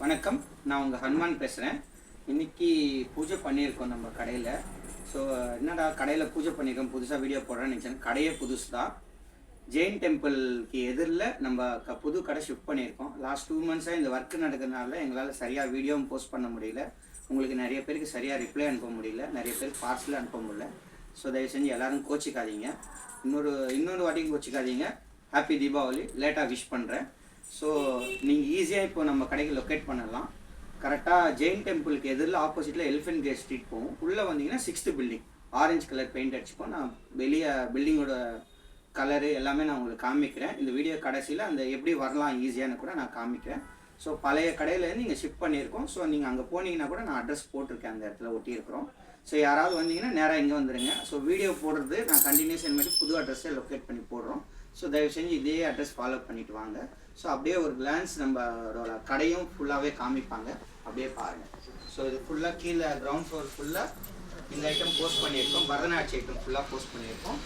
வணக்கம், நான் உங்கள் ஹனுமான் பேசுகிறேன். இன்றைக்கி பூஜை பண்ணியிருக்கோம் நம்ம கடையில். ஸோ என்னடா கடையில் பூஜை பண்ணியிருக்கோம், புதுசாக வீடியோ போடுறேன்னு நினச்சேன். கடையே புதுசு தான். ஜெயின் டெம்பிளுக்கு எதிரில் நம்ம புது கடை ஷிஃப்ட் பண்ணியிருக்கோம். லாஸ்ட் 2 மந்த்ஸாக இந்த ஒர்க்கு நடக்கிறதுனால எங்களால் சரியாக வீடியோவும் போஸ்ட் பண்ண முடியல. உங்களுக்கு நிறைய பேருக்கு சரியாக ரிப்ளை அனுப்ப முடியல, நிறைய பேருக்கு பார்சல் அனுப்ப முடியல. ஸோ தயவு செஞ்சு எல்லோரும் கோச்சிக்காதீங்க. இன்னொரு வாட்டியும் கோச்சிக்காதீங்க. ஹாப்பி தீபாவளி. லேட்டாக விஷ் பண்ணுறேன். ஸோ நீங்கள் ஈஸியாக இப்போ நம்ம கடைக்கு லொக்கேட் பண்ணலாம். கரெக்டாக ஜெயின் டெம்பிளுக்கு எதிரில் ஆப்போசிட்டில் எலிஃபென்ட் கேட் ஸ்ட்ரீட் போகும். உள்ளே வந்தீங்கன்னா 6th building, orange colour paint அடிச்சுப்போம். நான் வெளியே பில்டிங்கோட கலரு எல்லாமே நான் உங்களுக்கு காமிக்கிறேன். இந்த வீடியோ கடைசியில் அந்த எப்படி வரலாம் ஈஸியானு கூட நான் காமிக்கிறேன். ஸோ பழைய கடையிலேருந்து நீங்கள் ஷிஃப்ட் பண்ணியிருக்கோம். ஸோ நீங்கள் அங்கே போனீங்கன்னா கூட நான் அட்ரஸ் போட்டிருக்கேன், அந்த இடத்துல ஒட்டியிருக்கிறோம். ஸோ யாராவது வந்தீங்கன்னா நேராக இங்கே வந்துடுங்க. ஸோ வீடியோ போடுறது நான் கண்டினியூஸ் மாதிரி புது அட்ரஸே லொக்கேட் பண்ணி போடுறோம். ஸோ தயவு செஞ்சு இதே அட்ரஸ் ஃபாலோ பண்ணிவிட்டு வாங்க. ஸோ அப்படியே ஒரு கிளான்ஸ் நம்மளோட கடையும் ஃபுல்லாகவே காமிப்பாங்க, அப்படியே பாருங்கள். ஸோ இது ஃபுல்லாக கீழே கிரவுண்ட் ஃப்ளோர் ஃபுல்லாக இந்த ஐட்டம் போஸ்ட் பண்ணியிருக்கோம். பரதநாட்டிய ஐட்டம் ஃபுல்லாக போஸ்ட் பண்ணியிருக்கோம்,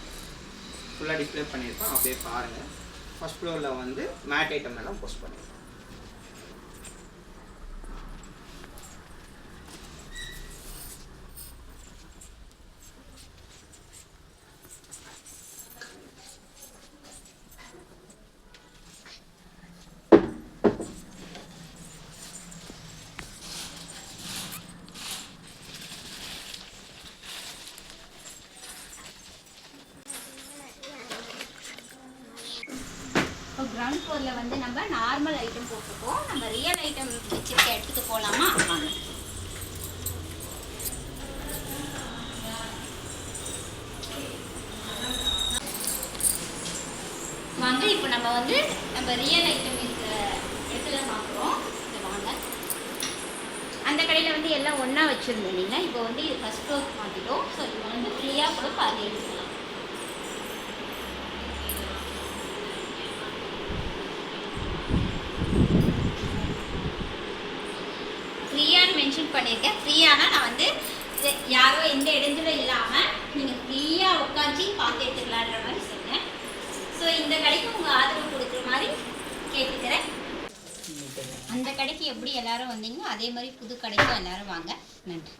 ஃபுல்லாக டிஸ்பிளே பண்ணியிருக்கோம். அப்படியே பாருங்கள். ஃபர்ஸ்ட் ஃப்ளோரில் வந்து மேட் ஐட்டம் எல்லாம் போஸ்ட் பண்ணியிருக்கோம். கிரவுண்ட் ஃப்ளோரில் வந்து நம்ம நார்மல் ஐட்டம் போட்டிருக்கோம். நம்ம ரியல் ஐட்டம் வச்சுருக்க இடத்துக்கு போகலாமா? வாங்க. வாங்க, இப்போ நம்ம வந்து நம்ம ரியல் ஐட்டம் இருக்கிற இடத்துல பார்க்குறோம். இதை வாங்க. அந்த கடையில் வந்து எல்லாம் ஒன்றா வச்சுருந்தோம் இல்லைங்களா? இப்போ வந்து இது ஃபஸ்ட் ஃப்ளோர் மாற்றிட்டோம். ஸோ இப்போ வந்து ஃப்ரீயாக கூட பாதி எடுத்துக்கலாம். ஃப்ரீயான்னு மென்ஷன் பண்ணியிருக்கேன். ஃப்ரீயானா நான் வந்து யாரோ எந்த இடைஞ்சலும் இல்லாமல் நீங்கள் ஃப்ரீயாக உட்காந்து பார்த்து எடுத்துக்கலான்ற மாதிரி சொன்னேன். ஸோ இந்த கடைக்கு உங்கள் ஆதரவு கொடுக்குற மாதிரி கேட்டுக்கிறேன். அந்த கடைக்கு எப்படி எல்லாரும் வந்தீங்களோ அதே மாதிரி புது கடைக்கும் எல்லாரும் வாங்க. நன்றி.